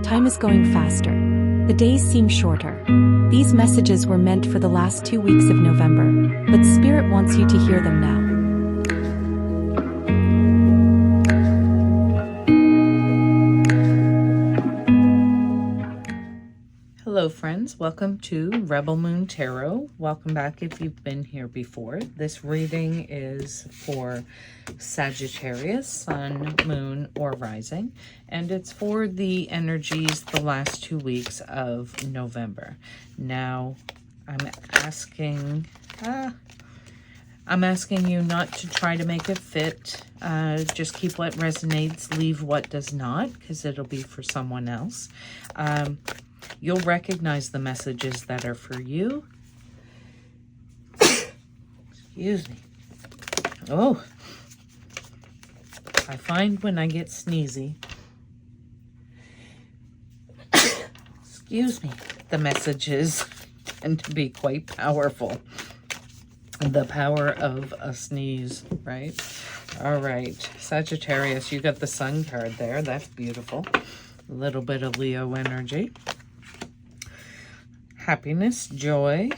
Time is going faster. The days seem shorter. These messages were meant for the last 2 weeks of November, but Spirit wants you to hear them now. Hello friends, welcome to Rebel Moon Tarot. Welcome back if you've been here before. This reading is for Sagittarius, Sun, Moon, or Rising, and it's for the energies the last 2 weeks of November. Now, I'm asking you not to try to make it fit. Just keep what resonates, leave what does not, because it'll be for someone else. You'll recognize the messages that are for you. Excuse me. Oh, I find when I get sneezy, excuse me, the messages tend to be quite powerful. The power of a sneeze, right? All right, Sagittarius, you got the Sun card there. That's beautiful. A little bit of Leo energy. Happiness, joy,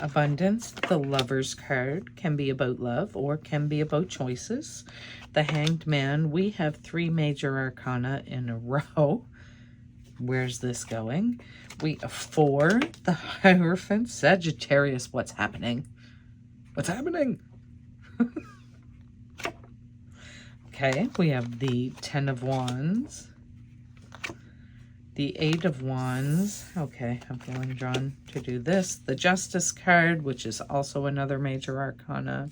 abundance. The Lover's card can be about love or can be about choices. The Hanged Man. We have 3 major arcana in a row. Where's this going? We have 4. The Hierophant. Sagittarius, what's happening? What's happening? Okay, we have the 10 of Wands. The 8 of Wands. Okay, I'm feeling drawn to do this. The Justice card, which is also another major arcana.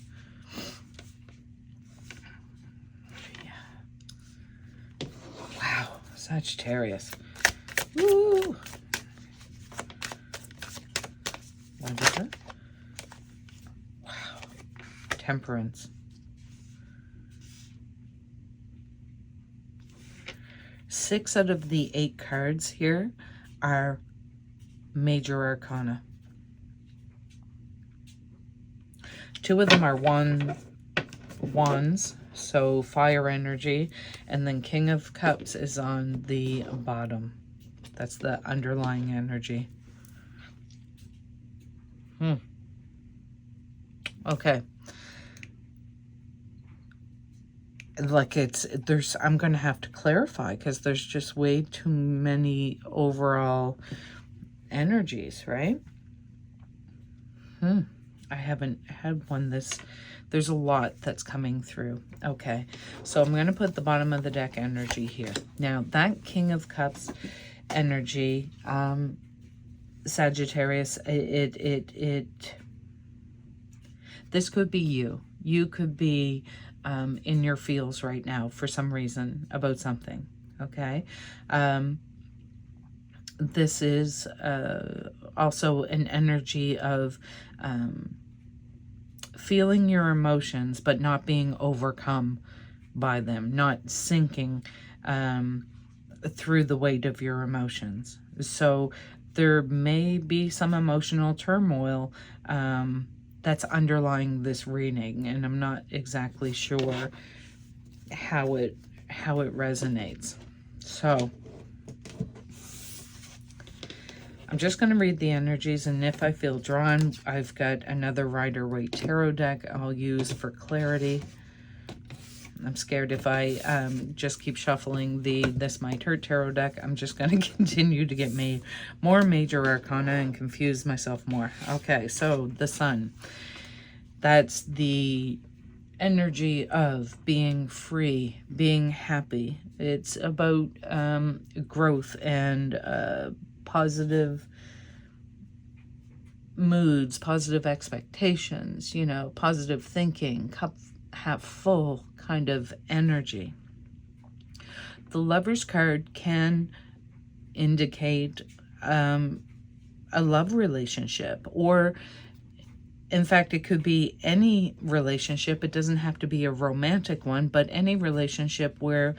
Yeah. Wow, Sagittarius. Woo! What is it? Wow. Temperance. 6 out of the 8 cards here are major arcana. 2 of them are wands, so fire energy, and then King of Cups is on the bottom. That's the underlying energy. Okay. Like I'm going to have to clarify because there's just way too many overall energies, right? I haven't had one there's a lot that's coming through. Okay, so I'm going to put the bottom of the deck energy here. Now, that King of Cups energy, Sagittarius, this could be you. You could be in your feels right now for some reason about something, okay? This is also an energy of feeling your emotions but not being overcome by them, not sinking through the weight of your emotions. So there may be some emotional turmoil that's underlying this reading, and I'm not exactly sure how it resonates. So I'm just going to read the energies, and if I feel drawn, I've got another Rider-Waite tarot deck I'll use for clarity. I'm scared if I just keep shuffling the This Might Hurt tarot deck, I'm just going to continue to get me more major arcana and confuse myself more. Okay, so the Sun. That's the energy of being free, being happy. It's about growth and positive moods, positive expectations, you know, positive thinking, cup half full kind of energy. The Lover's card can indicate a love relationship, or in fact, it could be any relationship. It doesn't have to be a romantic one, but any relationship where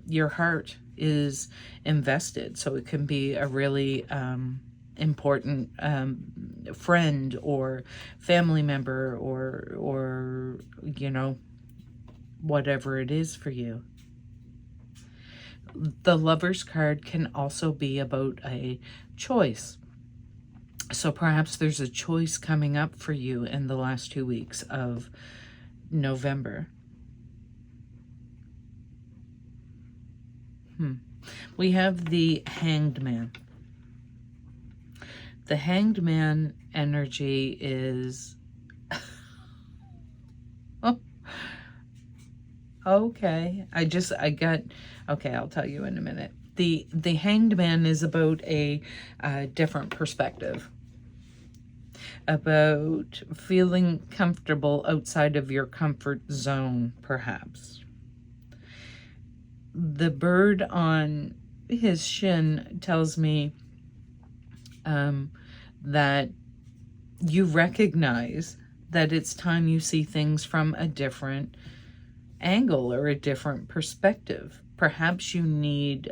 your heart is invested. So it can be a really important friend or family member or you know, whatever it is for you. The Lover's card can also be about a choice. So perhaps there's a choice coming up for you in the last 2 weeks of November. We have the Hanged Man. The Hanged Man energy is... oh, okay. Okay, I'll tell you in a minute. The Hanged Man is about a different perspective, about feeling comfortable outside of your comfort zone, perhaps. The bird on his shin tells me that you recognize that it's time you see things from a different angle or a different perspective. Perhaps you need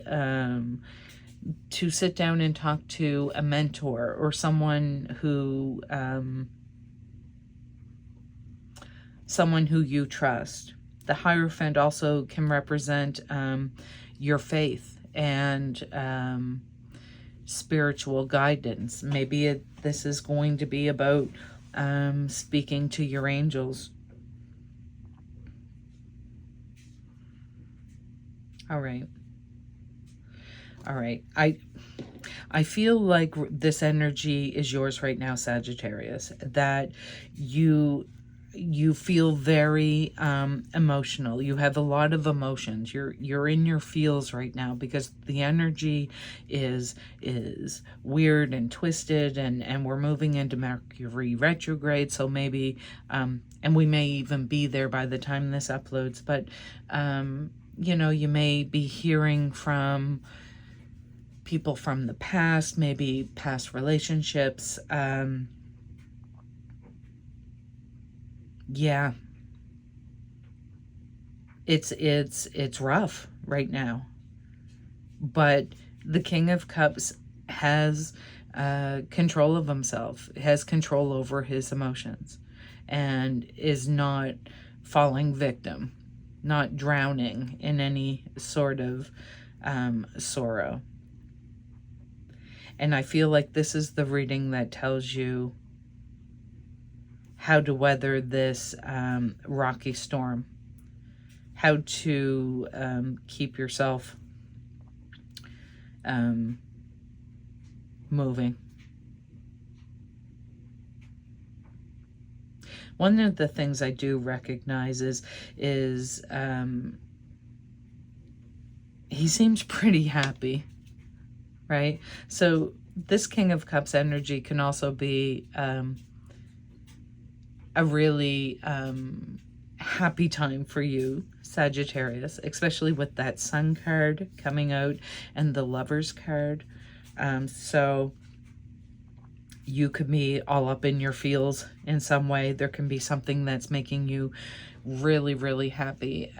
to sit down and talk to a mentor or someone who you trust. The Hierophant also can represent your faith and spiritual guidance. Maybe this is going to be about speaking to your angels. All right. I feel like this energy is yours right now, Sagittarius, that you feel very emotional. You have a lot of emotions. You're in your feels right now because the energy is weird and twisted, and we're moving into Mercury retrograde, so maybe and we may even be there by the time this uploads, but you know, you may be hearing from people from the past, maybe past relationships. Yeah, it's rough right now, but the King of Cups has control of himself, has control over his emotions, and is not falling victim, not drowning in any sort of sorrow. And I feel like this is the reading that tells you how to weather this rocky storm, how to keep yourself moving. One of the things I do recognize is he seems pretty happy, right? So this King of Cups energy can also be a really happy time for you, Sagittarius, especially with that Sun card coming out and the Lover's card. So you could be all up in your feels in some way. There can be something that's making you really, really happy.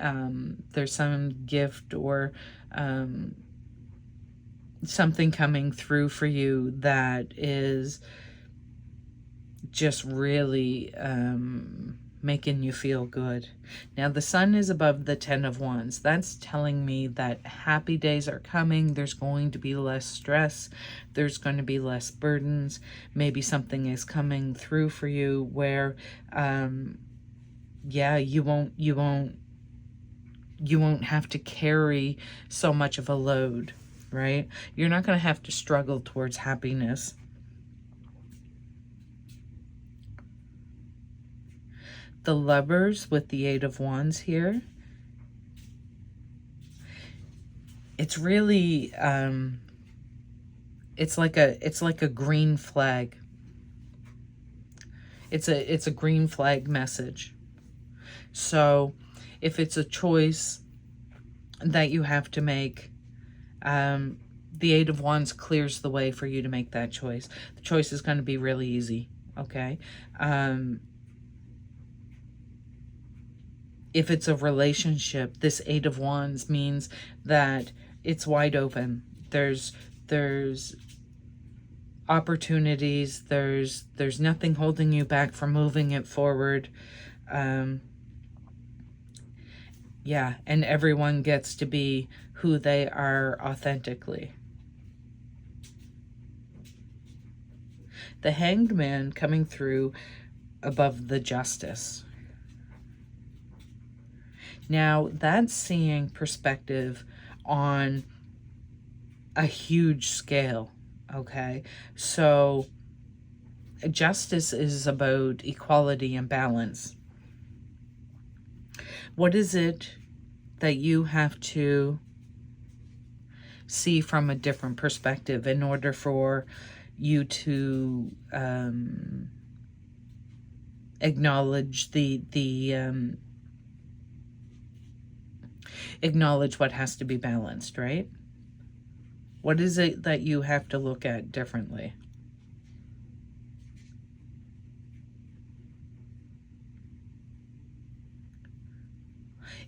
There's some gift or something coming through for you that is just really making you feel good. Now the Sun is above the 10 of Wands. That's telling me that happy days are coming. There's going to be less stress. There's going to be less burdens. Maybe something is coming through for you where yeah, you won't have to carry so much of a load, right? You're not going to have to struggle towards happiness. The Lovers with the 8 of Wands here. It's really it's like a green flag. It's a green flag message. So if it's a choice that you have to make, the 8 of Wands clears the way for you to make that choice. The choice is going to be really easy, okay? If it's a relationship, this 8 of Wands means that it's wide open. There's opportunities. There's nothing holding you back from moving it forward. Yeah, and everyone gets to be who they are authentically. The Hanged Man coming through above the Justice. Now, that's seeing perspective on a huge scale, okay? So, justice is about equality and balance. What is it that you have to see from a different perspective in order for you to acknowledge acknowledge what has to be balanced, right? What is it that you have to look at differently?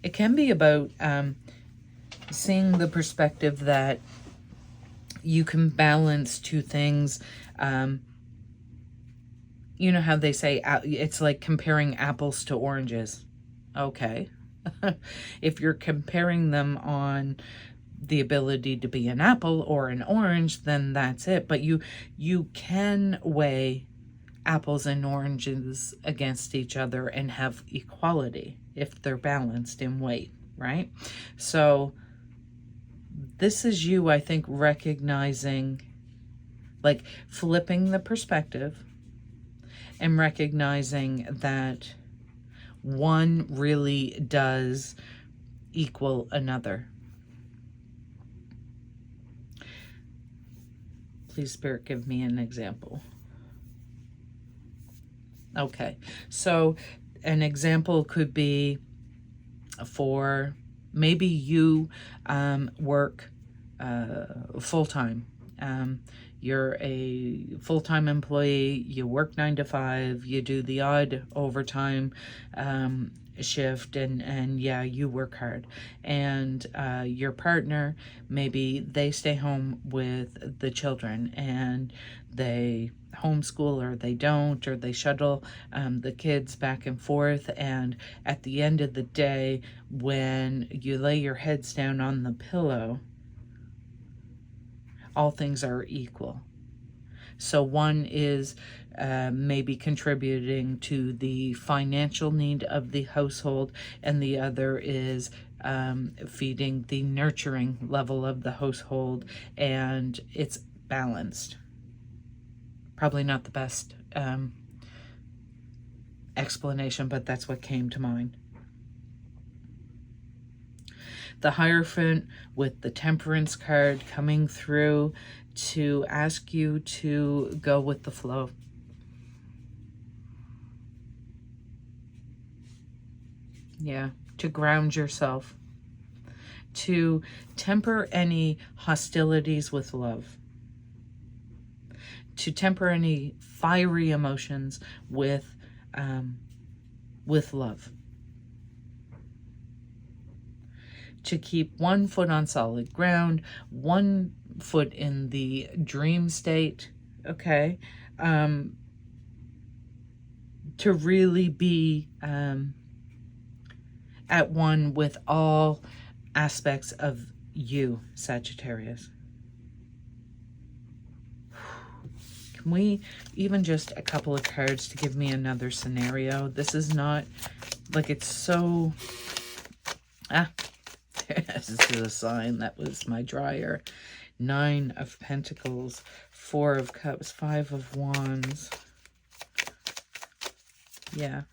It can be about seeing the perspective that you can balance two things. You know how they say it's like comparing apples to oranges. Okay. If you're comparing them on the ability to be an apple or an orange, then that's it. But you can weigh apples and oranges against each other and have equality if they're balanced in weight, right? So this is you, I think, recognizing, like flipping the perspective and recognizing that one really does equal another. Please, Spirit, give me an example. Okay, so an example could be for maybe you work full-time. You're a full-time employee, you work 9 to 5, you do the odd overtime shift, and yeah, you work hard. And your partner, maybe they stay home with the children and they homeschool, or they don't, or they shuttle the kids back and forth. And at the end of the day, when you lay your heads down on the pillow, all things are equal. So one is maybe contributing to the financial need of the household, and the other is feeding the nurturing level of the household, and it's balanced. Probably not the best explanation, but that's what came to mind. The Hierophant with the Temperance card coming through to ask you to go with the flow. Yeah, to ground yourself, to temper any hostilities with love, to temper any fiery emotions with love, to keep one foot on solid ground, one foot in the dream state, okay? To really be at one with all aspects of you, Sagittarius. Can we even just a couple of cards to give me another scenario? This is not like it's so... This is a sign. That was my dryer. 9 of Pentacles, 4 of Cups, 5 of Wands. Yeah.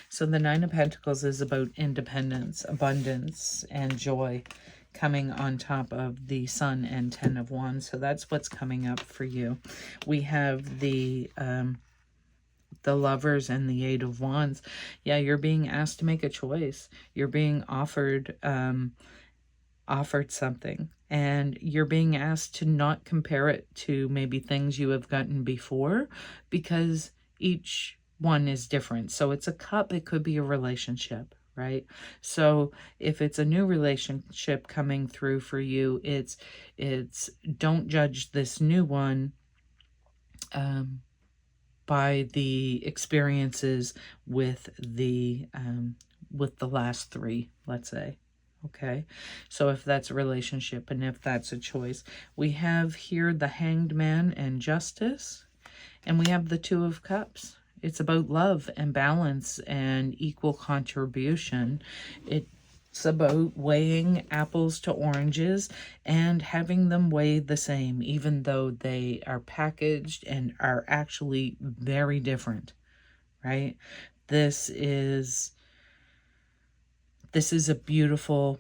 So the 9 of Pentacles is about independence, abundance, and joy coming on top of the Sun and 10 of Wands. So that's what's coming up for you. We have the Lovers and the 8 of Wands. Yeah, you're being asked to make a choice. You're being offered something, and you're being asked to not compare it to maybe things you have gotten before, because each one is different. So it's a cup, it could be a relationship, right? So if it's a new relationship coming through for you, it's don't judge this new one by the experiences with the with the last three, let's say. Okay, so if that's a relationship and if that's a choice, we have here the Hanged Man and Justice, and we have the Two of Cups. It's about love and balance and equal contribution. It's about weighing apples to oranges and having them weigh the same, even though they are packaged and are actually very different, right? This is a beautiful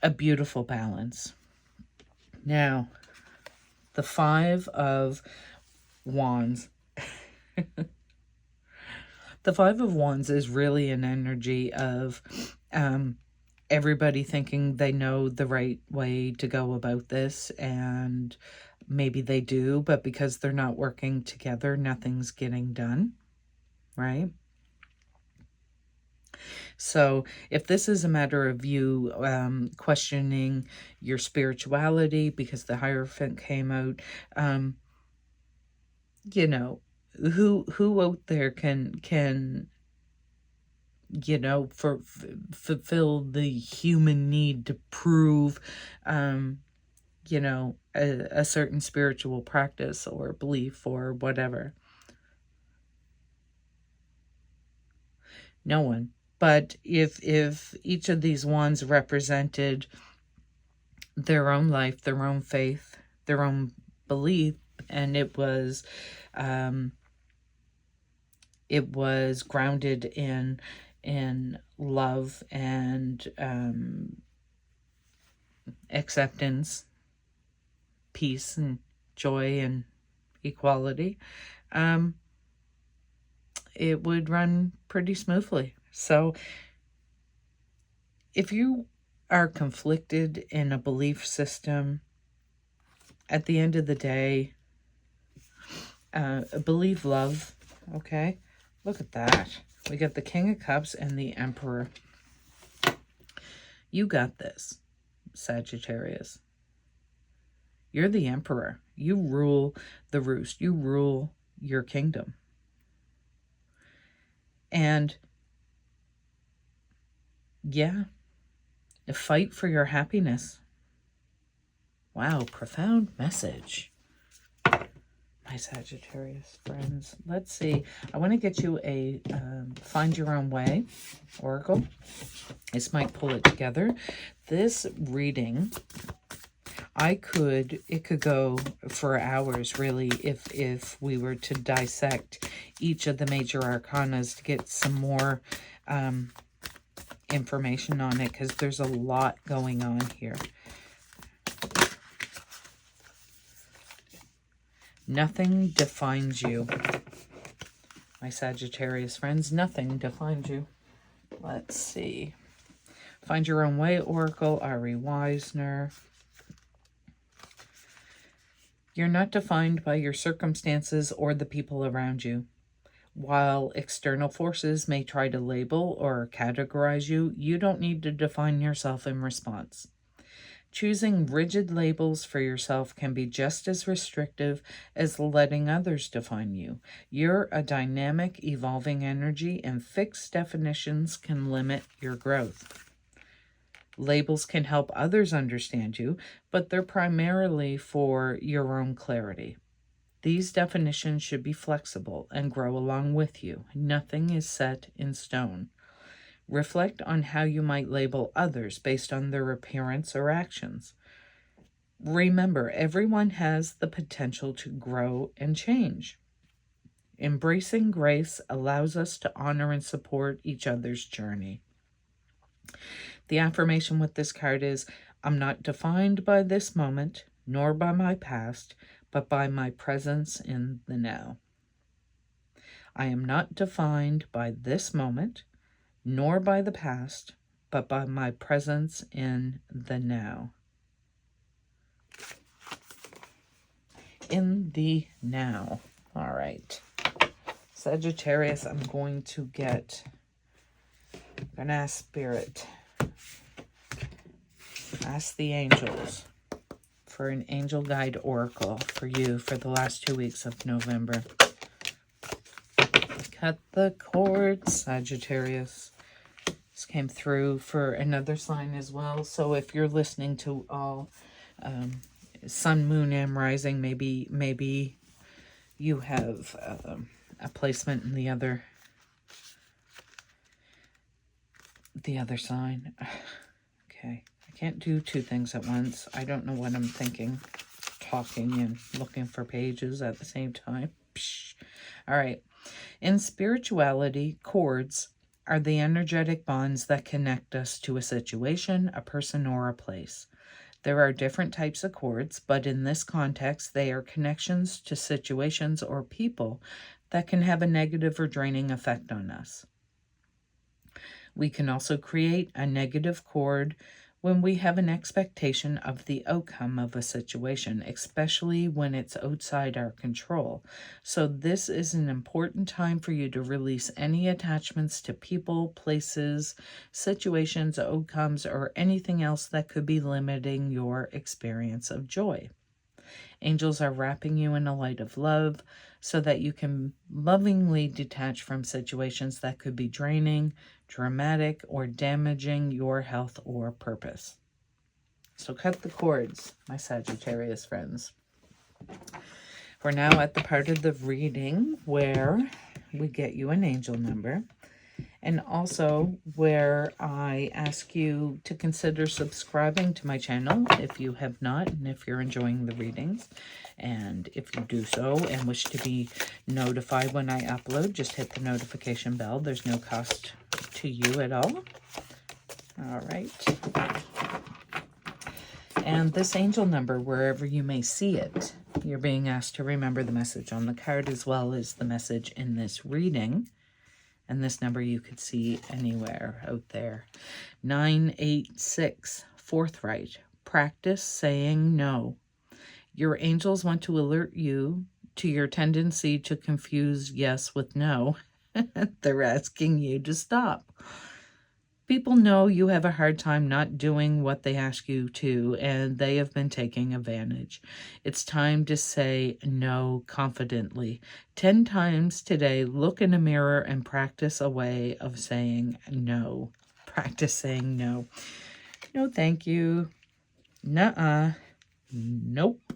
balance. Now, the Five of Wands. The Five of Wands is really an energy of everybody thinking they know the right way to go about this, and maybe they do, but because they're not working together, nothing's getting done, right? So if this is a matter of you questioning your spirituality because the Hierophant came out, you know, who out there can you know, fulfill the human need to prove, you know, a certain spiritual practice or belief or whatever? No one. But if each of these wands represented their own life, their own faith, their own belief, and it was grounded in love and acceptance, peace and joy and equality, it would run pretty smoothly. So if you are conflicted in a belief system, at the end of the day, believe love, okay? Look at that. We got the King of Cups and the Emperor. You got this, Sagittarius. You're the Emperor. You rule the roost. You rule your kingdom. And yeah, fight for your happiness. Wow, profound message. My Sagittarius friends. Let's see. I want to get you a Find Your Own Way oracle. This might pull it together. This reading, it could go for hours, really, if we were to dissect each of the major arcanas to get some more information on it, because there's a lot going on here. Nothing defines you, my Sagittarius friends. Nothing defines you. Let's see. Find Your Own Way oracle, Ari Weisner. You're not defined by your circumstances or the people around you. While external forces may try to label or categorize you, you don't need to define yourself in response. Choosing rigid labels for yourself can be just as restrictive as letting others define you. You're a dynamic, evolving energy, and fixed definitions can limit your growth. Labels can help others understand you, but they're primarily for your own clarity. These definitions should be flexible and grow along with you. Nothing is set in stone. Reflect on how you might label others based on their appearance or actions. Remember, everyone has the potential to grow and change. Embracing grace allows us to honor and support each other's journey. The affirmation with this card is, I'm not defined by this moment, nor by my past, but by my presence in the now. I am not defined by this moment, nor by the past, but by my presence in the now. In the now. All right. Sagittarius, I'm going to ask Spirit. Ask the angels for an angel guide oracle for you for the last 2 weeks of November. Cut the cord, Sagittarius. This came through for another sign as well. So if you're listening to all sun, moon, and rising, maybe you have a placement in the other sign. Okay, I can't do two things at once. I don't know what I'm thinking, talking and looking for pages at the same time. Psh. All right. In spirituality, cords are the energetic bonds that connect us to a situation, a person, or a place. There are different types of cords, but in this context, they are connections to situations or people that can have a negative or draining effect on us. We can also create a negative cord when we have an expectation of the outcome of a situation, especially when it's outside our control. So this is an important time for you to release any attachments to people, places, situations, outcomes, or anything else that could be limiting your experience of joy. Angels are wrapping you in a light of love so that you can lovingly detach from situations that could be draining, dramatic, or damaging your health or purpose. So cut the cords, my Sagittarius friends. We're now at the part of the reading where we get you an angel number, and also where I ask you to consider subscribing to my channel if you have not, and if you're enjoying the readings. And if you do so and wish to be notified when I upload, just hit the notification bell. There's no cost to you at all. All right. And this angel number, wherever you may see it, you're being asked to remember the message on the card as well as the message in this reading. And this number you could see anywhere out there. 986, forthright. Practice saying no. Your angels want to alert you to your tendency to confuse yes with no. They're asking you to stop. People know you have a hard time not doing what they ask you to, and they have been taking advantage. It's time to say no confidently. 10 times today, look in a mirror and practice a way of saying no. Practice saying no. No, thank you. Nuh-uh. Nope.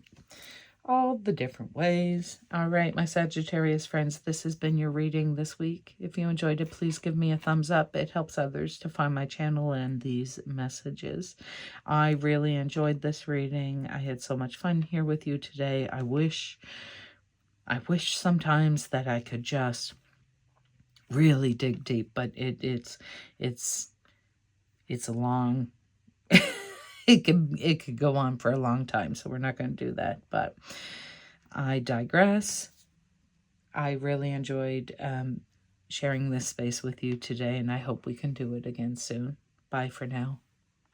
All the different ways. All right, my Sagittarius friends, this has been your reading this week. If you enjoyed it, please give me a thumbs up. It helps others to find my channel and these messages. I really enjoyed this reading. I had so much fun here with you today. I wish sometimes that I could just really dig deep, but it's a long it could go on for a long time, so we're not going to do that. But I digress. I really enjoyed sharing this space with you today, and I hope we can do it again soon. Bye for now.